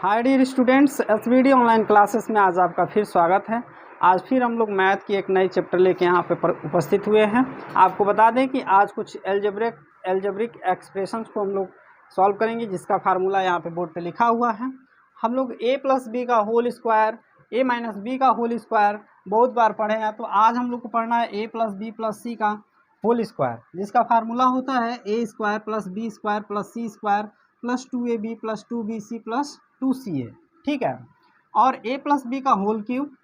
हाय dear students, SVD online classes में आज आपका फिर स्वागत है। आज फिर हम लोग मैथ की एक नई चैप्टर लेके यहाँ पे उपस्थित हुए हैं। आपको बता दें कि आज कुछ एल्जेब्रिक एक्सप्रेशंस को हम लोग सॉल्व करेंगे, जिसका फार्मूला यहाँ पे बोर्ड पे लिखा हुआ है। हम लोग a प्लस बी का whole square, a minus b का होल स्क्वायर बहुत बार पढ़े हैं, तो आज हम लोग को पढ़ना है a plus b plus c का होल स्क्वायर, जिसका फार्मूला होता है a square plus B square plus c square plus 2ab plus 2bc plus 2ca। ठीक है। और a प्लस बी का होल क्यूब,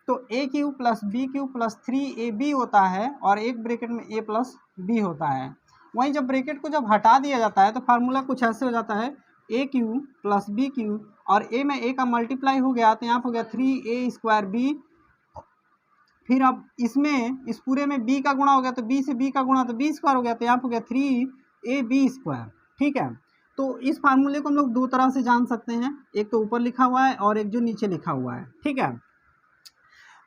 तो a cube plus b cube plus 3ab होता है, और एक ब्रैकेट में a प्लस बी होता है। वहीं जब ब्रैकेट को जब हटा दिया जाता है तो फार्मूला कुछ ऐसे हो जाता है, a cube plus b cube, और a में a का मल्टीप्लाई हो गया तो यहाँ पर हो गया 3a स्क्वायर b। फिर अब इसमें इस पूरे में b का गुणा हो गया तो b से b का गुणा तो b स्क्वायर हो गया, तो यहाँ पर हो गया 3ab स्क्वायर। ठीक है। तो इस फार्मूले को हम लोग दो तरह से जान सकते हैं, एक तो ऊपर लिखा हुआ है और एक जो नीचे लिखा हुआ है। ठीक है।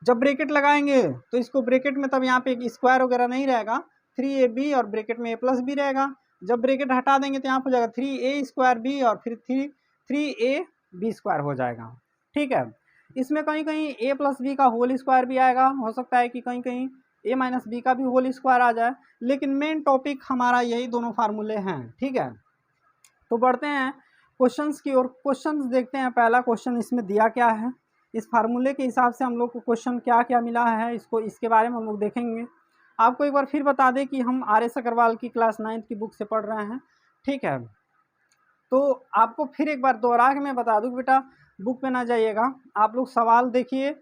जब ब्रैकेट लगाएंगे तो इसको ब्रैकेट में तब यहाँ पे एक स्क्वायर वगैरह नहीं रहेगा, 3ab और ब्रैकेट में a प्लस बी रहेगा। जब ब्रैकेट हटा देंगे तो यहाँ पर हो जाएगा 3a स्क्वायर बी और फिर 3ab स्क्वायर हो जाएगा। ठीक है। इसमें कहीं कहीं a प्लस बी का होल स्क्वायर भी आएगा, हो सकता है कि कहीं कहीं a माइनस बी का भी होल स्क्वायर आ जाए, लेकिन मेन टॉपिक हमारा यही दोनों फार्मूले हैं। ठीक है। तो बढ़ते हैं क्वेश्चंस की ओर। क्वेश्चंस देखते हैं। पहला क्वेश्चन इसमें दिया क्या है, इस फार्मूले के हिसाब से हम लोग को क्वेश्चन क्या क्या मिला है, इसके बारे में हम लोग देखेंगे। आपको एक बार फिर बता दें कि हम आर एस अग्रवाल की क्लास 9 की बुक से पढ़ रहे हैं। ठीक है। तो आपको फिर एक बार दोहरा के मैं बता दूं, बेटा बुक पे ना जाइएगा, आप लोग सवाल देखिए,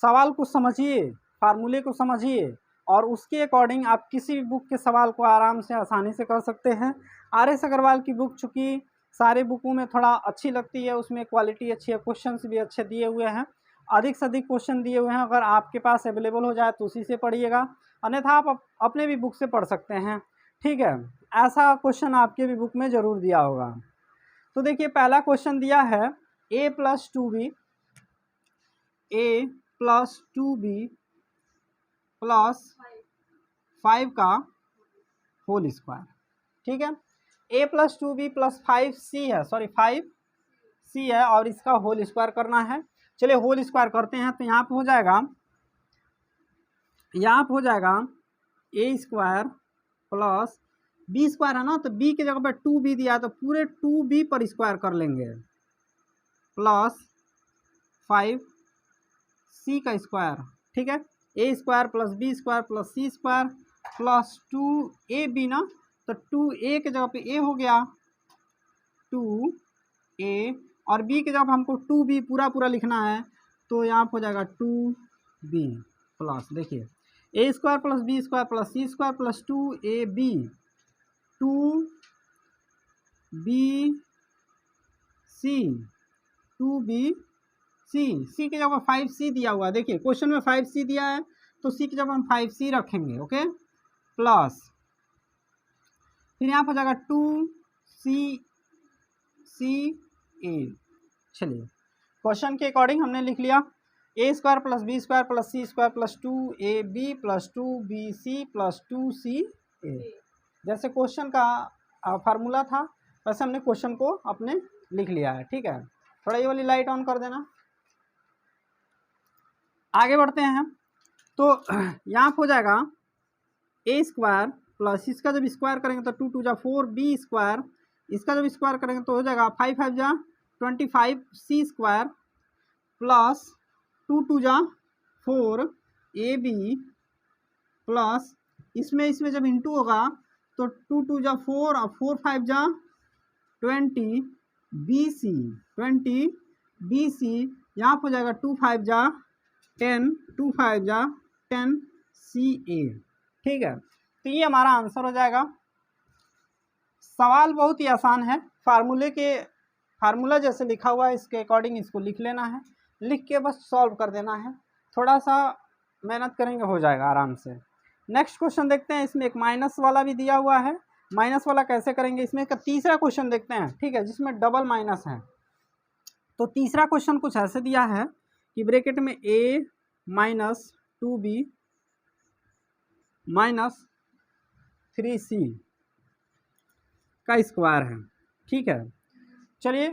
सवाल को समझिए, फार्मूले को समझिए, और उसके अकॉर्डिंग आप किसी भी बुक के सवाल को आराम से आसानी से कर सकते हैं। आर एस अग्रवाल की बुक चूँकि सारे बुकों में थोड़ा अच्छी लगती है, उसमें क्वालिटी अच्छी है, क्वेश्चंस भी अच्छे दिए हुए हैं, अधिक से अधिक क्वेश्चन दिए हुए हैं। अगर आपके पास अवेलेबल हो जाए तो उसी से पढ़िएगा, अन्यथा आप अपने भी बुक से पढ़ सकते हैं। ठीक है। ऐसा क्वेश्चन आपके भी बुक में ज़रूर दिया होगा। तो देखिए पहला क्वेश्चन दिया है a प्लस 2b प्लस 5 का होल स्क्वायर। ठीक है। a plus 2b plus 5c है, सॉरी 5c है, और इसका होल स्क्वायर करना है। चलिए होल स्क्वायर करते हैं। तो यहाँ पे हो जाएगा a square plus b square है ना, तो b की जगह पर 2b दिया है तो पूरे 2b पर स्क्वायर कर लेंगे, प्लस 5c का स्क्वायर। ठीक है। a square plus b square plus c square plus 2ab ना, तो 2a की जगह पे a हो गया 2a, और b की जगह पे हमको 2b पूरा लिखना है, तो यहाँ पर हो जाएगा 2b प्लस, देखिए a square plus b square plus c square plus 2ab 2bc की जगह 5c दिया हुआ है। देखिए क्वेश्चन में 5c दिया है तो c की जगह हम 5c रखेंगे। ओके। प्लस फिर यहाँ पर जाएगा 2ca। चलिए क्वेश्चन के अकॉर्डिंग हमने लिख लिया a square plus B square plus c square plus 2ab plus 2bc plus 2ca। जैसे क्वेश्चन का फार्मूला था वैसे हमने क्वेश्चन को अपने लिख लिया है। ठीक है। थोड़ा ये वाली लाइट ऑन कर देना। आगे बढ़ते हैं। तो यहाँ पर हो जाएगा a स्क्वायर प्लस इसका जब स्क्वायर करेंगे तो 2 2 जा 4b स्क्वायर, इसका जब स्क्वायर करेंगे तो हो जाएगा 5 5 जा 25c स्क्वायर प्लस 2 2 जा 4ab प्लस इसमें जब इंटू होगा तो 2 2 जा 4 और 4 5 जा 20bc यहाँ पर जाएगा 2 5 जा 10 2 5 जा 10ca। ठीक है। तो ये हमारा आंसर हो जाएगा। सवाल बहुत ही आसान है, फार्मूला जैसे लिखा हुआ है इसके अकॉर्डिंग इसको लिख लेना है, लिख के बस सॉल्व कर देना है। थोड़ा सा मेहनत करेंगे हो जाएगा आराम से। नेक्स्ट क्वेश्चन देखते हैं। इसमें एक माइनस वाला भी दिया हुआ है, माइनस वाला कैसे करेंगे इसमें का तीसरा क्वेश्चन देखते हैं। ठीक है। जिसमें डबल माइनस है। तो तीसरा क्वेश्चन कुछ ऐसे दिया है कि ब्रैकेट में a minus 2b minus 3c का स्क्वायर है। ठीक है। चलिए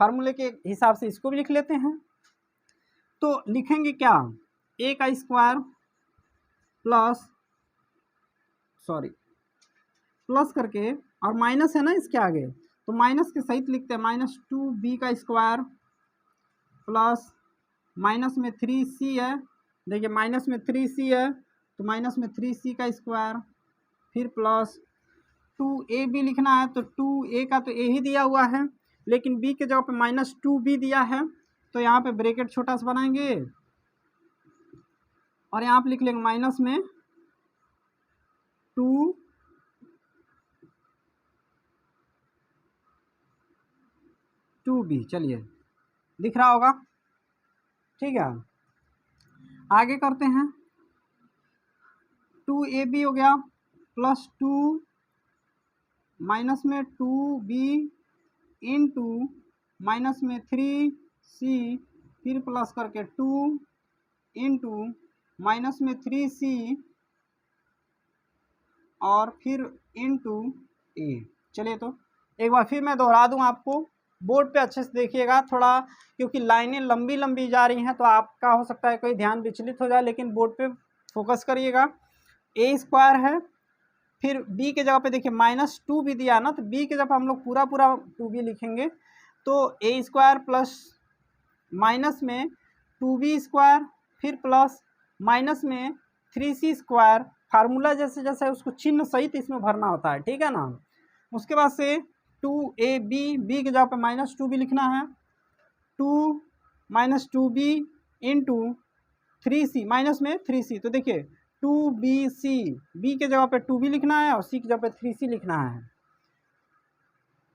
फार्मूले के हिसाब से इसको भी लिख लेते हैं। तो लिखेंगे क्या, a का स्क्वायर प्लस करके, और माइनस है ना इसके आगे, तो माइनस के सहित लिखते हैं, -2b का स्क्वायर प्लस माइनस में 3c है, देखिए माइनस में 3c है तो माइनस में 3c का स्क्वायर, फिर प्लस 2ab लिखना है तो 2a का तो a ही दिया हुआ है, लेकिन b के जगह पे -2b दिया है, तो यहाँ पे ब्रैकेट छोटा सा बनाएंगे और यहाँ पे लिख लेंगे माइनस में 2b। चलिए दिख रहा होगा, ठीक है। आगे करते हैं, 2ab हो गया प्लस 2 माइनस में 2b इंटू माइनस में 3c, फिर प्लस करके 2 इंटू माइनस में 3c और फिर इंटू a। चलिए तो एक बार फिर मैं दोहरा दूं आपको, बोर्ड पे अच्छे से देखिएगा थोड़ा, क्योंकि लाइनें लंबी लंबी जा रही हैं तो आपका हो सकता है कोई ध्यान विचलित हो जाए, लेकिन बोर्ड पे फोकस करिएगा। a स्क्वायर है, फिर b के जगह पे देखिए -2b दिया ना, तो b के जगह हम लोग पूरा 2b लिखेंगे, तो a स्क्वायर प्लस माइनस में 2b स्क्वायर, फिर प्लस माइनस में 3c स्क्वायर। फार्मूला जैसे जैसे है उसको चिन्ह सहित इसमें भरना होता है, ठीक है ना। उसके बाद से 2ab, b के जगह पे -2b लिखना है, 2 - 2b इंटू 3c माइनस में 3c, तो देखिए 2bc, b के जगह पे 2b लिखना है और c की जगह पे 3c लिखना है,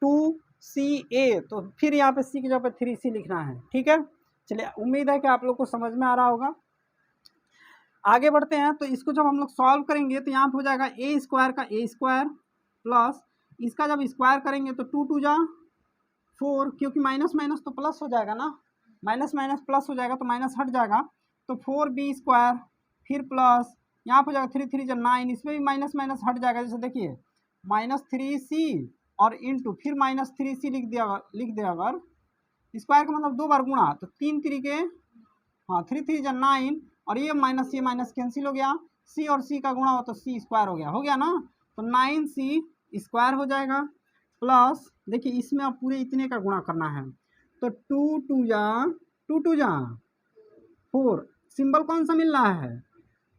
2ca, तो फिर यहाँ पे c की जगह पे 3c लिखना है, ठीक है। चलिए उम्मीद है कि आप लोग को समझ में आ रहा होगा। आगे बढ़ते हैं, तो इसको जब हम लोग सॉल्व करेंगे तो यहाँ पे हो जाएगा a स्क्वायर का a स्क्वायर प्लस इसका जब स्क्वायर करेंगे तो 2 2 जा 4, क्योंकि माइनस माइनस तो प्लस हो जाएगा ना, माइनस माइनस प्लस हो जाएगा तो माइनस हट जाएगा, तो 4b स्क्वायर, फिर प्लस यहाँ पर हो जाएगा 3 3 जा 9, इसमें भी माइनस माइनस हट जाएगा, जैसे देखिए -3c और इंटू फिर -3c लिख दिया अगर स्क्वायर का मतलब 2 बार गुणा, तो 3 3 के, हाँ 3 3 जा 9, और ये माइनस कैंसिल हो गया, c और c का गुणा हो तो c स्क्वायर हो गया ना, तो 9c स्क्वायर हो जाएगा, प्लस देखिए इसमें अब पूरे इतने का गुणा करना है, तो 2 2 जा 4, सिंबल कौन सा मिल रहा है,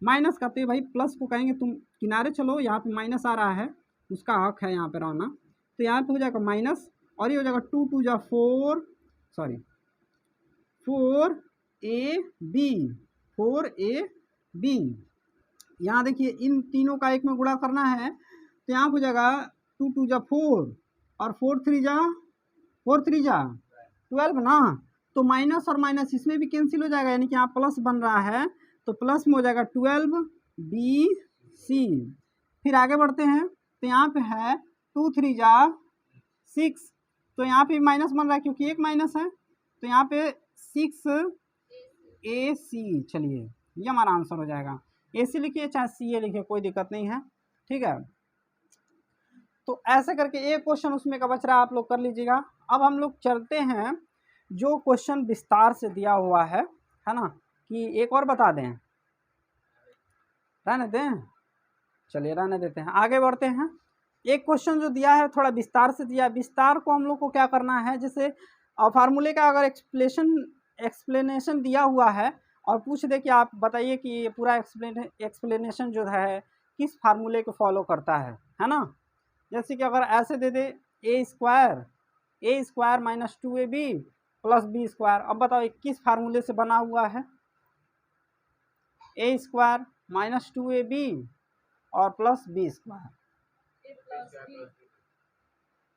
माइनस का, तो भाई प्लस को कहेंगे तुम किनारे चलो, यहाँ पे माइनस आ रहा है, उसका हक है यहाँ पे रहना, तो यहाँ पे हो जाएगा माइनस, और ये हो जाएगा 2 2 जा 4ab, यहाँ देखिए इन तीनों का एक में गुणा करना है, तो यहाँ हो जाएगा 2 2 जा 4 और 4 3 जा 12 ना, तो माइनस और माइनस इसमें भी कैंसिल हो जाएगा, यानी कि यहाँ प्लस बन रहा है, तो प्लस में हो जाएगा 12bc। फिर आगे बढ़ते हैं, तो यहाँ पे है 2 3 जा 6, तो यहाँ पे माइनस बन रहा है क्योंकि एक माइनस है, तो यहाँ पे 6ac। चलिए ये हमारा आंसर हो जाएगा, ac लिखिए चाहे ca लिखिए, कोई दिक्कत नहीं है, ठीक है। तो ऐसे करके एक क्वेश्चन उसमें का बच रहा है, आप लोग कर लीजिएगा। अब हम लोग चलते हैं जो क्वेश्चन विस्तार से दिया हुआ है ना, कि एक और बता दें, रहने दें, चलिए रहने देते हैं, आगे बढ़ते हैं। एक क्वेश्चन जो दिया है थोड़ा विस्तार से दिया है, विस्तार को हम लोग को क्या करना है, जैसे फार्मूले का अगर एक्सप्लेनेशन दिया हुआ है और पूछ दे कि आप बताइए कि ये पूरा एक्सप्लेनेशन जो है किस फार्मूले को फॉलो करता है ना। जैसे कि अगर ऐसे दे दे a square -2ab plus b square, अब बताओ ये किस फार्मूले से बना हुआ है, a स्क्वायर -2ab और plus b square,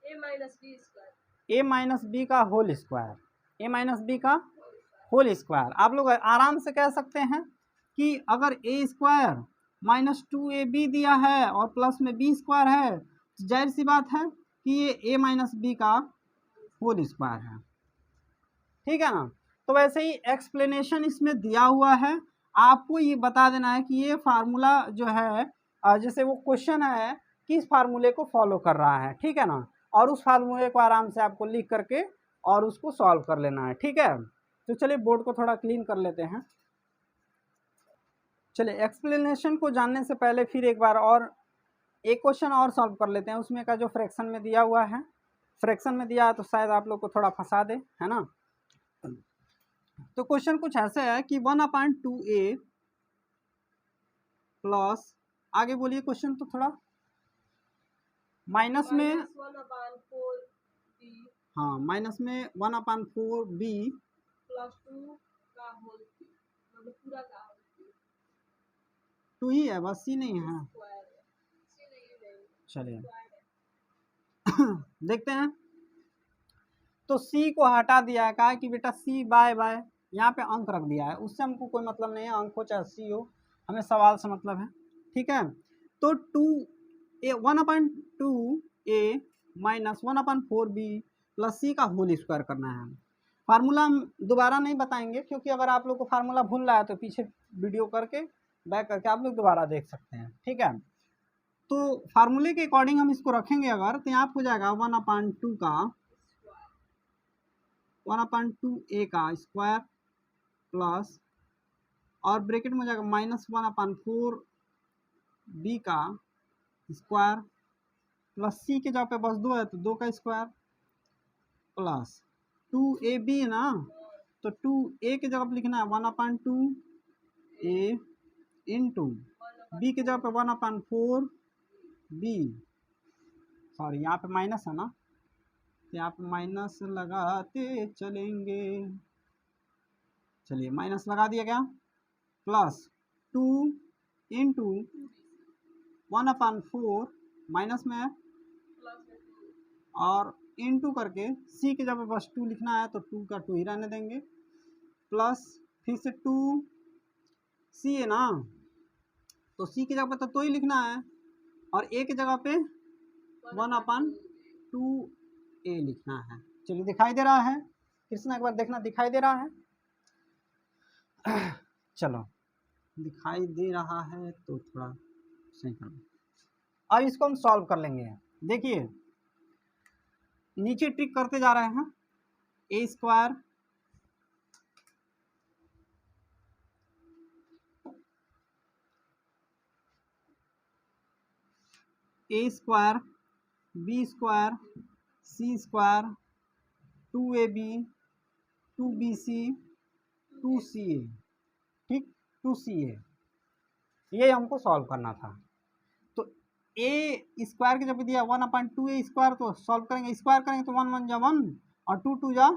a minus b का होल स्क्वायर, आप लोग आराम से कह सकते हैं कि अगर a स्क्वायर -2ab दिया है और प्लस में b स्क्वायर है, जाहिर सी बात है कि ये a माइनस b का होल स्क्वायर है, ठीक है ना। तो वैसे ही एक्सप्लेनेशन इसमें दिया हुआ है, आपको ये बता देना है कि ये फार्मूला जो है, जैसे वो क्वेश्चन है किस फार्मूले को फॉलो कर रहा है, ठीक है ना, और उस फार्मूले को आराम से आपको लिख करके और उसको सॉल्व कर लेना है। ठीक है, तो चलिए बोर्ड को थोड़ा क्लीन कर लेते हैं। चलिए एक्सप्लेनेशन को जानने से पहले फिर एक बार और एक क्वेश्चन और सॉल्व कर लेते हैं। उसमें का जो फ्रैक्शन में दिया हुआ है, फ्रैक्शन में दिया है तो शायद आप लोग को थोड़ा फंसा दे, है ना। तो क्वेश्चन कुछ ऐसे है कि 1/2a प्लस, आगे बोलिए क्वेश्चन तो थोड़ा माइनस में, हाँ माइनस में 1/4b प्लस 2 का होल मतलब पूरा का होल 2 ही है बस, सी नहीं है। चलिए देखते हैं। तो सी को हटा दिया है, कहा कि बेटा सी बाय बाय, यहाँ पे अंक रख दिया है, उससे हमको कोई मतलब नहीं है, अंक हो चाहे सी हो, हमें सवाल से मतलब है। ठीक है, तो 1/2a minus 1/4b plus c का होल स्क्वायर करना है। फार्मूला हम दोबारा नहीं बताएंगे, क्योंकि अगर आप लोग को फार्मूला भूल रहा है तो पीछे वीडियो करके बैक करके आप लोग दोबारा देख सकते हैं। ठीक है, तो फार्मूले के अकॉर्डिंग हम इसको रखेंगे अगर, तो यहाँ हो जाएगा 1/2 का 1/2a का स्क्वायर प्लस, और ब्रैकेट में हो जाएगा माइनस 1/4b का स्क्वायर प्लस सी के जगह पे बस 2 है तो 2 का स्क्वायर प्लस 2ab है ना, तो 2a के जगह पे लिखना है 1/2a इंटू बी के जगह पे 1/4b, सॉरी यहाँ पे माइनस है ना, तो यहाँ पे माइनस लगाते चलेंगे। चलिए माइनस लगा दिया गया, प्लस 2 इंटू 1/4 माइनस में है, और इंटू करके सी के जगह बस 2 लिखना है तो 2 का 2 ही रहने देंगे, प्लस फिर से 2 सी है ना, तो सी की जगह पे तो 2 ही लिखना है, और ए की जगह पे 1/2a लिखना है। चलिए दिखाई दे रहा है कृष्णा, एक बार देखना दिखाई दे रहा है। चलो दिखाई दे रहा है तो थोड़ा सही कर लो। अब इसको हम सॉल्व कर लेंगे। देखिए नीचे ट्रिक करते जा रहे हैं, ए स्क्वायर बी स्क्वायर सी स्क्वायर 2ab 2bc 2ca, ठीक 2ca, ये हमको सॉल्व करना था। तो ए स्क्वायर के जब दिया 1/2a स्क्वायर, तो सॉल्व करेंगे, स्क्वायर करेंगे तो 1 1 जा 1 और 2 2 जा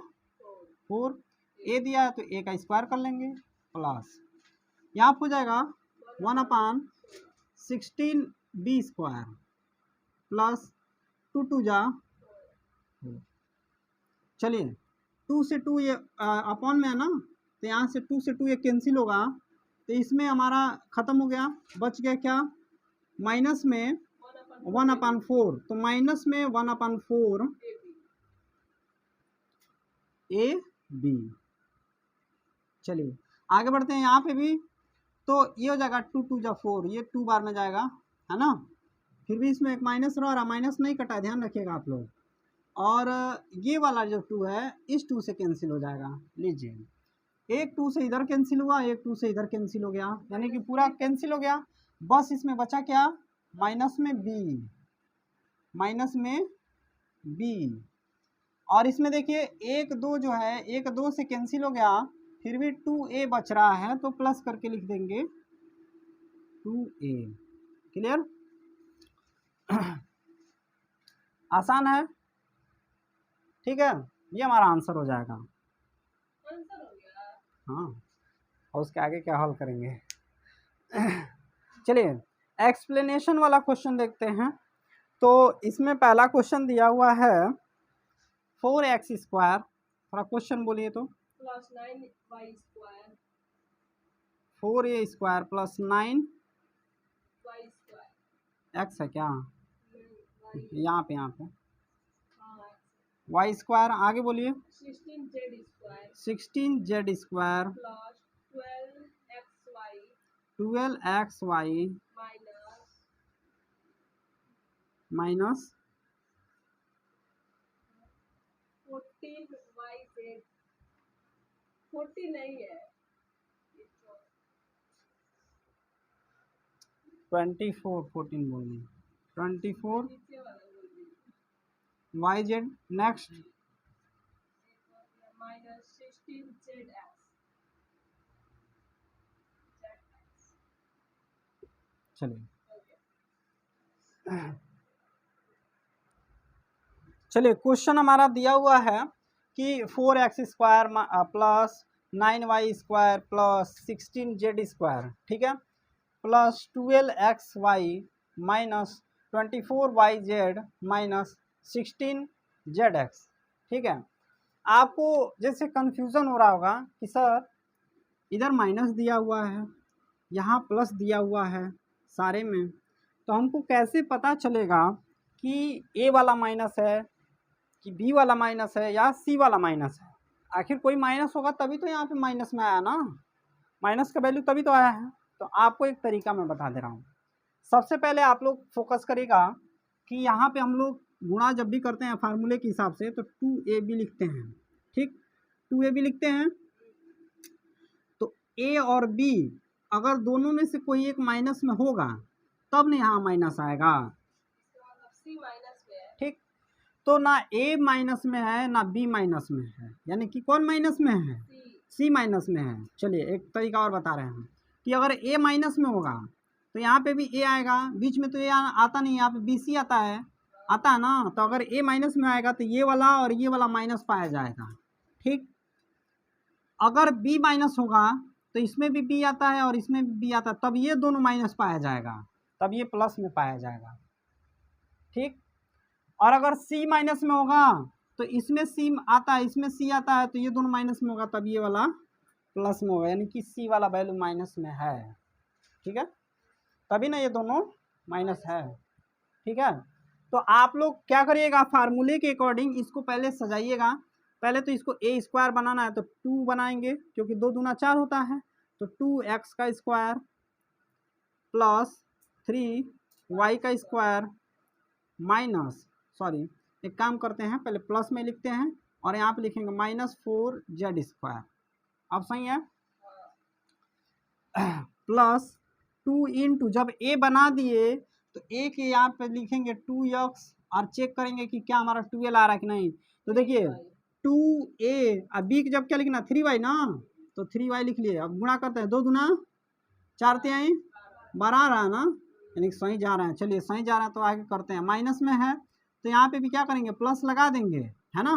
4, ए दिया है तो ए का स्क्वायर कर लेंगे, प्लस यहाँ हो जाएगा 1/16b स्क्वायर प्लस 2 2 जा, चलिए 2 से 2 ये अपॉन में है ना, तो यहाँ से 2 से 2 ये कैंसिल होगा, तो इसमें हमारा ख़त्म हो गया, बच गया क्या, माइनस में 1/4, तो माइनस में 1/4 ए बी। चलिए आगे बढ़ते हैं, यहाँ पे भी तो ये हो जाएगा 2 2 जा 4, ये 2 बार में जाएगा, है ना, फिर भी इसमें एक माइनस रहा, माइनस नहीं कटा, ध्यान रखिएगा आप लोग, और ये वाला जो 2 है इस 2 से कैंसिल हो जाएगा। लीजिए एक 2 से इधर कैंसिल हुआ, एक 2 से इधर कैंसिल हो गया, यानी कि पूरा कैंसिल हो गया, बस इसमें बचा क्या, माइनस में बी, और इसमें देखिए 1 2 जो है 1 2 से कैंसिल हो गया, फिर भी 2a बच रहा है तो प्लस करके लिख देंगे 2a। क्लियर, आसान है, ठीक है, ये हमारा आंसर हो जाएगा। हाँ, और उसके आगे क्या हल करेंगे। चलिए एक्सप्लेनेशन वाला क्वेश्चन देखते हैं। तो इसमें पहला क्वेश्चन दिया हुआ है 4x स्क्वायर, थोड़ा क्वेश्चन बोलिए तो, plus 9y square 4a square plus 9 y square, x है क्या, y यहाँ पे हाँ y स्क्वायर, आगे बोलिए 16z square 16z square plus 12xy minus minus 14y 40 नहीं है, 24 14 बोलिए 24 नीचे वाला बोल दीजिए। Y z. Next minus 16 z x. चलिए चलिए क्वेश्चन हमारा दिया हुआ है कि 4x² plus 9y² plus 16z², ठीक है, plus 12xy minus 24yz minus 16zx, ठीक है। आपको जैसे कन्फ्यूज़न हो रहा होगा कि सर इधर माइनस दिया हुआ है, यहाँ प्लस दिया हुआ है सारे में, तो हमको कैसे पता चलेगा कि ए वाला माइनस है कि बी वाला माइनस है या सी वाला माइनस है। आखिर कोई माइनस होगा तभी तो यहाँ पे माइनस में आया ना, माइनस का वैल्यू तभी तो आया है। तो आपको एक तरीका मैं बता दे रहा हूँ। सबसे पहले आप लोग फोकस करेगा कि यहाँ पे हम लोग गुणा जब भी करते हैं फार्मूले के हिसाब से तो 2ab लिखते हैं, ठीक, 2ab लिखते हैं। तो ए और बी अगर दोनों में से कोई एक माइनस में होगा तब ना यहाँ माइनस आएगा, सी माइनस में है, ठीक। तो ना ए माइनस में है ना बी माइनस में है, यानी कि कौन माइनस में है, सी माइनस में है। चलिए एक तरीका और बता रहे हैं कि अगर ए माइनस में होगा तो यहाँ पे भी ए आएगा, बीच में तो ए आता नहीं, यहाँ पे बी सी आता है ना। तो अगर ए माइनस में आएगा तो ये वाला और ये वाला माइनस पाया जाएगा, ठीक। अगर बी माइनस होगा तो इसमें भी बी आता है और इसमें भी बी आता है, तब ये दोनों माइनस पाया जाएगा, तब ये प्लस में पाया जाएगा, ठीक। और अगर सी माइनस में होगा तो इसमें सी आता है इसमें सी आता है, तो ये दोनों माइनस में होगा, तब ये वाला प्लस में होगा, यानी कि सी वाला वैल्यू माइनस में है, ठीक है, तभी ना ये दोनों माइनस है, ठीक है। तो आप लोग क्या करिएगा, फार्मूले के अकॉर्डिंग इसको पहले सजाइएगा। पहले तो इसको a² बनाना है तो 2 बनाएंगे, क्योंकि 2 दूना 4 होता है, तो 2x² plus 3y² minus, sorry एक काम करते हैं पहले प्लस में लिखते हैं और यहाँ पे लिखेंगे माइनस 4z²। अब सही है, प्लस 2 इंटू, जब ए बना दिए तो ए के यहाँ पे लिखेंगे 2x और चेक करेंगे कि क्या हमारा 12 आ रहा है कि नहीं। तो देखिए 2a, अब बी जब क्या लिखना 3y ना, तो 3y लिख लिए। अब गुणा करते हैं, 2 दूना 4 तिहाई 12 आ रहा है ना, यानी सही जा रहे हैं। चलिए सही जा रहे हैं तो आगे करते हैं, माइनस में है तो यहाँ पे भी क्या करेंगे, प्लस लगा देंगे, है ना,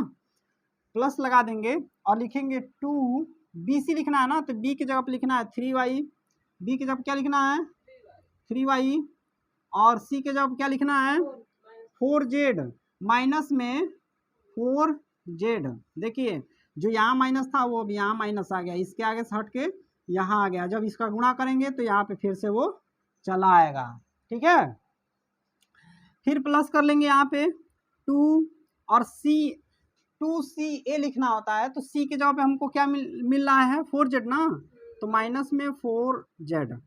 प्लस लगा देंगे और लिखेंगे 2 bc लिखना है ना, तो b की जगह पे लिखना है 3y, b की जगह क्या लिखना है 3y, और c के जगह क्या लिखना है 4z, माइनस में 4z। देखिए जो यहाँ माइनस था वो अब यहाँ माइनस आ गया, इसके आगे से हट के यहाँ आ गया। जब इसका गुणा करेंगे तो यहाँ पे फिर से वो चला आएगा, ठीक है। फिर प्लस कर लेंगे यहाँ पे 2 और c लिखना होता है, तो c के जगह पे हमको क्या मिल रहा है 4z ना, तो माइनस में 4z,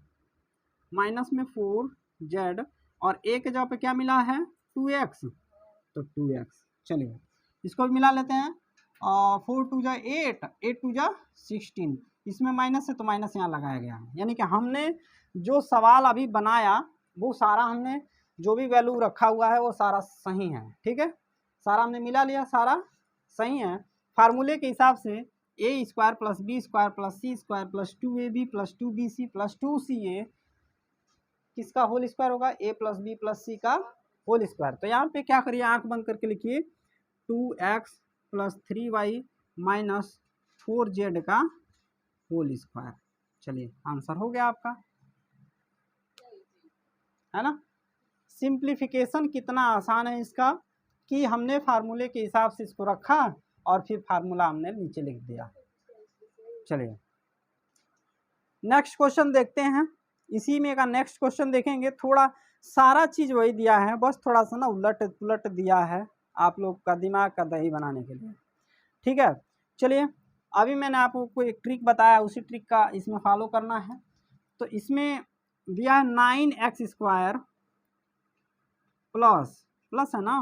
माइनस में 4z, और a के जगह पे क्या मिला है 2x, तो 2x। चलिए इसको भी मिला लेते हैं, 4 2 जा 8, 8 2 जा 16, इसमें माइनस है तो माइनस यहाँ लगाया गया है। यानी कि हमने जो सवाल अभी बनाया वो सारा हमने जो भी वैल्यू रखा हुआ है वो सारा सही है, ठीक है, सारा हमने मिला लिया, सारा सही है। फार्मूले के हिसाब से a² plus b² plus c² plus 2ab plus 2bc plus 2ca किसका होल स्क्वायर होगा, a plus b plus c का होल स्क्वायर। तो यहाँ पे क्या करिए, आंख बंद करके लिखिए 2x plus 3y minus 4z का होल स्क्वायर। चलिए आंसर हो गया आपका, है ना। सिंप्लीफिकेशन कितना आसान है इसका कि हमने फार्मूले के हिसाब से इसको रखा और फिर फार्मूला हमने नीचे लिख दिया। चलिए नेक्स्ट क्वेश्चन देखते हैं, इसी में का नेक्स्ट क्वेश्चन देखेंगे। थोड़ा सारा चीज़ वही दिया है, बस थोड़ा सा ना उलट पुलट दिया है आप लोग का दिमाग का दही बनाने के लिए, ठीक है। चलिए अभी मैंने आपको एक ट्रिक बताया, उसी ट्रिक का इसमें फॉलो करना है। तो इसमें दिया है 9x² प्लस है ना,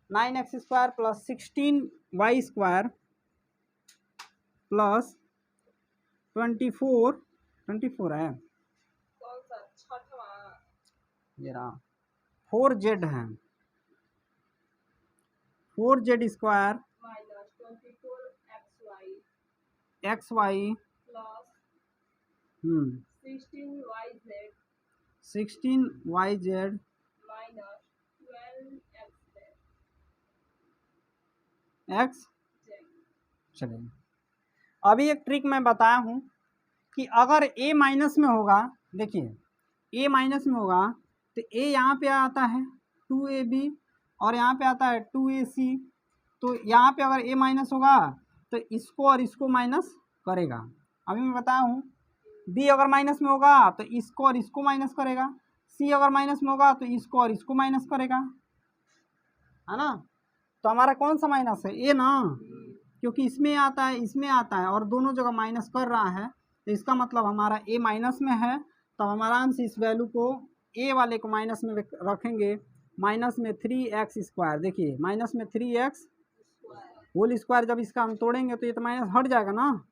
9x² प्लस 16y² प्लस 24 है, कौन सा छठवां? ये रहा 4z है, 4z square minus 24 xy xy plus 16 yz 16yz minus 12 x। चलिए अभी एक ट्रिक मैं बताया हूँ कि अगर a माइनस में होगा, देखिए a माइनस में होगा तो a यहाँ पे आता है 2ab और यहाँ पे आता है 2ac, तो यहाँ पे अगर a माइनस होगा तो इसको और इसको माइनस करेगा। अभी मैं बताया हूँ b अगर माइनस में होगा तो इसको और इसको माइनस करेगा, c अगर माइनस में होगा तो इसको और इसको माइनस करेगा, है ना। तो हमारा कौन सा माइनस है, a ना, क्योंकि इसमें आता है इसमें आता है और दोनों जगह माइनस कर रहा है, तो इसका मतलब हमारा a माइनस में है। तो हम आराम से इस वैल्यू को a वाले को माइनस में रखेंगे, माइनस में 3x स्क्वायर, देखिए माइनस में 3x होल स्क्वायर, जब इसका हम तोड़ेंगे तो ये तो माइनस हट जाएगा ना।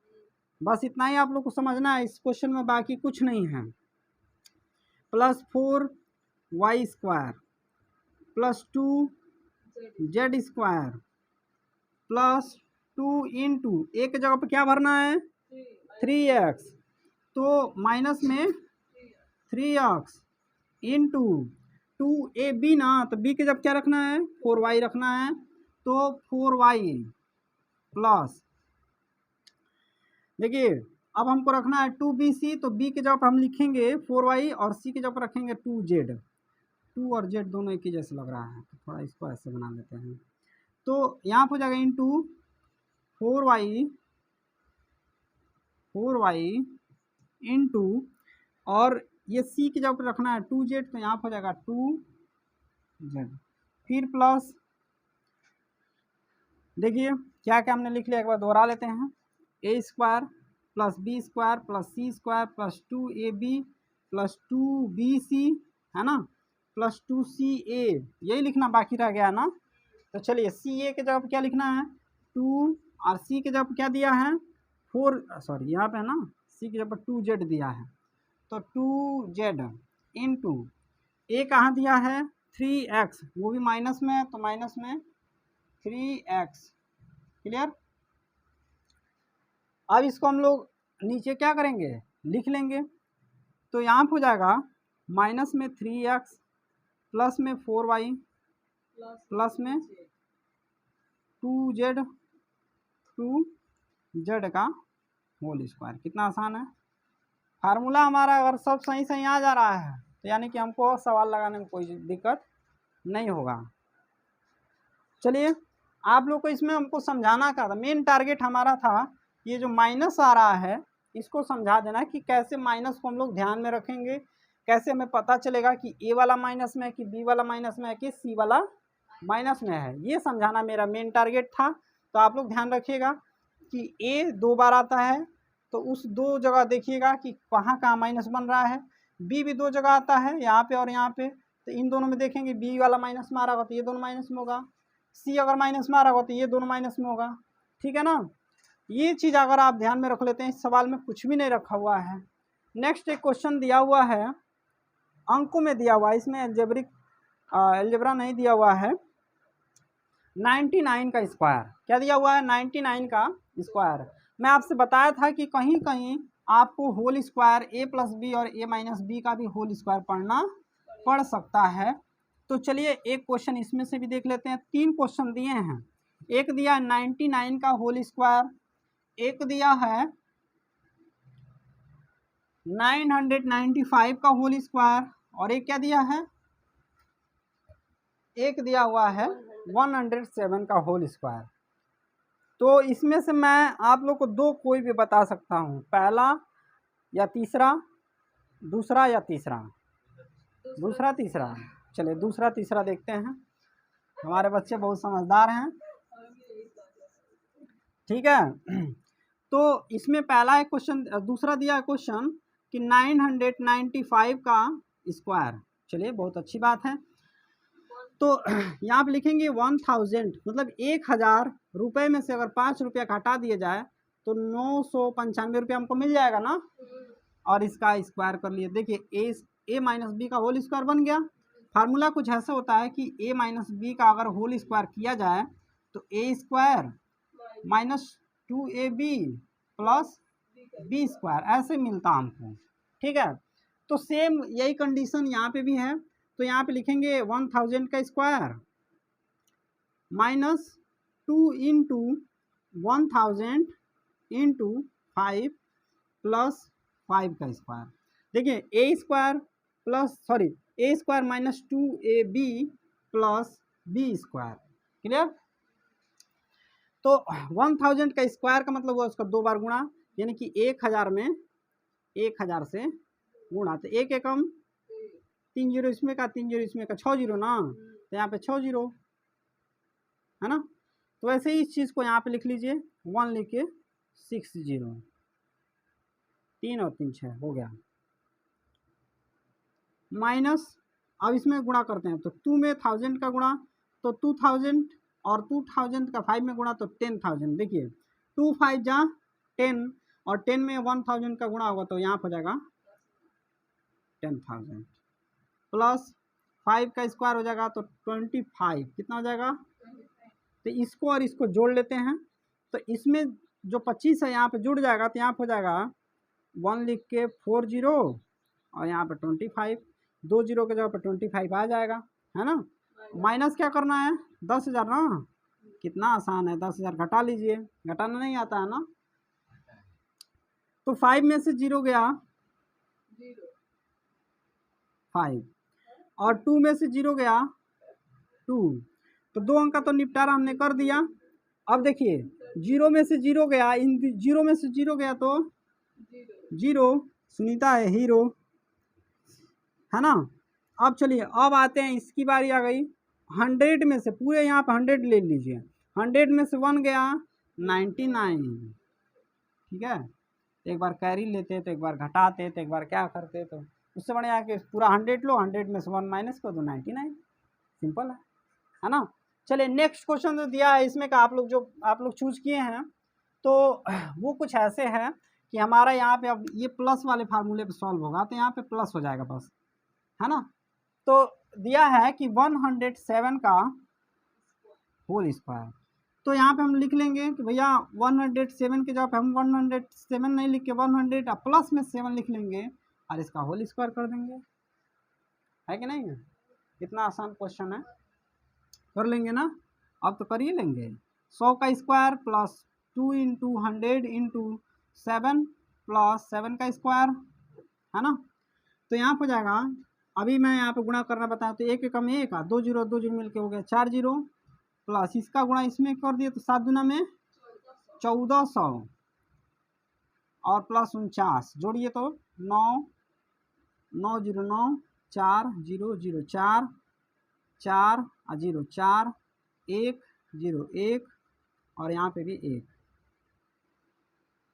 बस इतना ही आप लोग को समझना है इस क्वेश्चन में, बाकी कुछ नहीं है। Plus 4y square plus 2z square plus 2 into एक के जगह पर क्या भरना है 3x, तो माइनस में 3x इंटू 2ab ना, तो b के जब क्या रखना है 4y रखना है, तो 4y प्लस, देखिए अब हमको रखना है 2bc, तो b के जगह पर हम लिखेंगे 4y और c के जगह पर रखेंगे 2z। 2 और z दोनों एक ही जैसे लग रहा है, तो थोड़ा इसको ऐसे बना लेते हैं, तो यहाँ पर हो जाएगा इंटू 4y इंटू, और ये c की जगह पर रखना है 2z, तो यहाँ पर हो जाएगा 2z, फिर प्लस, देखिए क्या क्या हमने लिख लिया, एक बार दोहरा लेते हैं, a square plus b square plus c square plus 2ab plus 2bc, है ना, प्लस 2ca, यही लिखना बाकी रह गया ना। तो चलिए ca के जगह पर क्या लिखना है 2 और c के जगह पर क्या दिया है 4, सॉरी यहाँ पे है ना, c की जगह पर 2z दिया है, तो 2z इंटू a कहाँ दिया है 3x, वो भी माइनस में है, तो माइनस में 3x, क्लियर। अब इसको हम लोग नीचे क्या करेंगे लिख लेंगे, तो यहाँ पर हो जाएगा माइनस में 3x प्लस में 4y प्लस में 2z का होल स्क्वायर। कितना आसान है, फार्मूला हमारा अगर सब सही सही आ जा रहा है तो यानी कि हमको सवाल लगाने में कोई दिक्कत नहीं होगा। चलिए आप लोग को इसमें हमको समझाना क्या था, मेन टारगेट हमारा था ये जो माइनस आ रहा है इसको समझा देना कि कैसे माइनस को हम लोग ध्यान में रखेंगे, कैसे हमें पता चलेगा कि ए वाला माइनस में है कि बी वाला माइनस में है कि सी वाला माइनस में है, ये समझाना मेरा मेन टारगेट था। तो आप लोग ध्यान रखिएगा कि ए 2 बार आता है तो उस 2 जगह देखिएगा कि कहाँ कहाँ माइनस बन रहा है, बी भी 2 जगह आता है यहाँ पे और यहाँ पे, तो इन दोनों में देखेंगे बी वाला माइनस में आ रहा होगा तो ये दोनों माइनस में होगा, सी अगर माइनस में आ रहा होगा तो ये दोनों माइनस में होगा, ठीक है ना। ये चीज़ अगर आप ध्यान में रख लेते हैं, इस सवाल में कुछ भी नहीं रखा हुआ है। नेक्स्ट एक क्वेश्चन दिया हुआ है, अंकों में दिया हुआ है, इसमें एल्जेब्रा नहीं दिया हुआ है, 99 का स्क्वायर, क्या दिया हुआ है 99 का स्क्वायर। मैं आपसे बताया था कि कहीं कहीं आपको whole square a plus b और a माइनस बी का भी होल स्क्वायर पढ़ना पड़ सकता है। तो चलिए एक क्वेश्चन इसमें से भी देख लेते हैं, 3 क्वेश्चन दिए हैं, एक दिया है 99 का होल स्क्वायर, एक दिया है 995 का होल स्क्वायर, और एक क्या दिया है, एक दिया हुआ है 107 का होल स्क्वायर। तो इसमें से मैं आप लोग को 2 कोई भी बता सकता हूँ, पहला या तीसरा, दूसरा या तीसरा, दूसरा तीसरा। चलिए दूसरा तीसरा देखते हैं, हमारे बच्चे बहुत समझदार हैं, ठीक है। तो इसमें पहला है क्वेश्चन, दूसरा दिया है क्वेश्चन कि 995 का स्क्वायर, चलिए बहुत अच्छी बात है। तो यहाँ पे लिखेंगे 1000, मतलब 1000 रुपये में से अगर 5 रुपया घटा दिया जाए तो 995 रुपये हमको मिल जाएगा ना। और इसका स्क्वायर कर लिए, देखिए ए माइनस बी का होल स्क्वायर बन गया। फार्मूला कुछ ऐसा होता है कि ए माइनस बी का अगर होल स्क्वायर किया जाए तो A square minus 2ab plus B square ऐसे मिलता हमको, ठीक है। तो सेम यही कंडीशन यहाँ पे भी है, तो यहाँ पे लिखेंगे 1000 का square minus 2 into 1000 into 5 plus 5 का स्क्वायर। देखिए A square plus sorry A square minus 2ab plus B square, clear. तो 1000 का स्क्वायर का मतलब हुआ उसका 2 बार गुणा, यानी कि 1000 में 1000 से गुणा, तो एक एकम 3 जीरो इसमें का 3 जीरो इसमें का 6 जीरो ना, तो यहाँ पे 6 जीरो है ना। तो वैसे ही इस चीज़ को यहाँ पे लिख लीजिए 1 लिख के 6 जीरो, 3 और 3 6 हो गया माइनस। अब इसमें गुणा करते हैं तो 2 में 1000 का गुणा तो 2000 और 2000 का 5 में गुणा तो 10,000। देखिए 2 5 जा 10 और 10 में 1000 का गुणा होगा तो यहाँ हो जाएगा 10,000 प्लस 5 का स्क्वायर हो जाएगा तो 25, कितना हो जाएगा। तो इसको और इसको जोड़ लेते हैं, तो इसमें जो 25 है यहाँ पे जुड़ जाएगा, तो यहाँ पे हो जाएगा 1 लिख के 4 जीरो और यहाँ पे 25, 2 जीरो के जगह पे 25 आ जाएगा, है ना। माइनस क्या करना है 10,000 ना, कितना आसान है, 10,000 घटा लीजिए, घटाना नहीं आता है ना। तो 5 में से 0 गया 5 और 2 में से 0 गया 2, तो 2 अंक का तो निपटारा हमने कर दिया। अब देखिए 0 में से 0 गया, इन 0 में से 0 गया तो 0, सुनीता है हीरो, है ना। अब चलिए अब आते हैं, इसकी बारी आ गई 100 में से, पूरे यहाँ पे 100 ले लीजिए, 100 में से 1 गया 99, ठीक है। एक बार कैरी लेते तो एक बार घटाते तो एक बार क्या करते, तो उससे बढ़िया कि पूरा 100 लो, 100 में से 1 माइनस कर दो 99, सिंपल है ना। चलिए नेक्स्ट क्वेश्चन जो दिया है इसमें का आप लोग चूज किए हैं, तो वो कुछ ऐसे है कि हमारा यहाँ पे अब ये प्लस वाले फार्मूले पे सॉल्व होगा, तो यहाँ पे प्लस हो जाएगा बस, है ना। तो दिया है कि 107 का होल स्क्वायर, तो यहाँ पे हम लिख लेंगे कि भैया 107 के जगह पे हम 107 नहीं लिख के 100 प्लस में 7 लिख लेंगे और इसका होल स्क्वायर कर देंगे, है कि नहीं। इतना आसान क्वेश्चन है, कर लेंगे ना। अब तो कर ही लेंगे, 100 का square plus 2 into 100 into 7 plus 7 का स्क्वायर, है ना। तो यहाँ पर जाएगा, अभी मैं यहाँ पे गुणा करना बताया, तो एक एकम एक का 2 जीरो मिल के हो गया 4 जीरो, प्लस इसका गुणा इसमें कर दिया तो 7 दूना में 1400 और प्लस 49 जोड़िए तो 9 9 0 9 4 0 0 4 4 0 4 1 0 1 और यहाँ पे भी 1।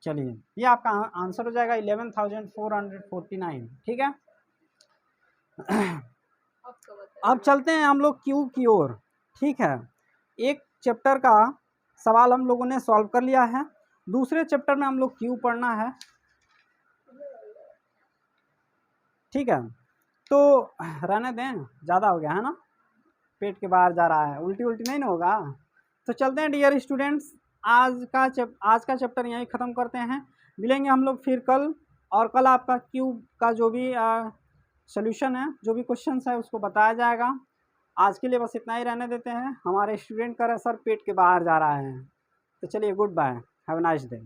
चलिए ये आपका आंसर हो जाएगा 11,449, ठीक है। अब चलते हैं हम लोग क्यू की ओर, ठीक है। एक चैप्टर का सवाल हम लोगों ने सॉल्व कर लिया है, दूसरे चैप्टर में हम लोग क्यू पढ़ना है, ठीक है। तो रहने दें, ज़्यादा हो गया है ना, पेट के बाहर जा रहा है, उल्टी नहीं ना होगा। तो चलते हैं डियर स्टूडेंट्स, आज का चैप्टर यहीं ख़त्म करते हैं, मिलेंगे हम लोग फिर कल, और कल आपका क्यू का जो भी सॉल्यूशन है, जो भी क्वेश्चंस है उसको बताया जाएगा। आज के लिए बस इतना ही रहने देते हैं, हमारे स्टूडेंट का सर पेट के बाहर जा रहा है। तो चलिए good bye, have a nice day.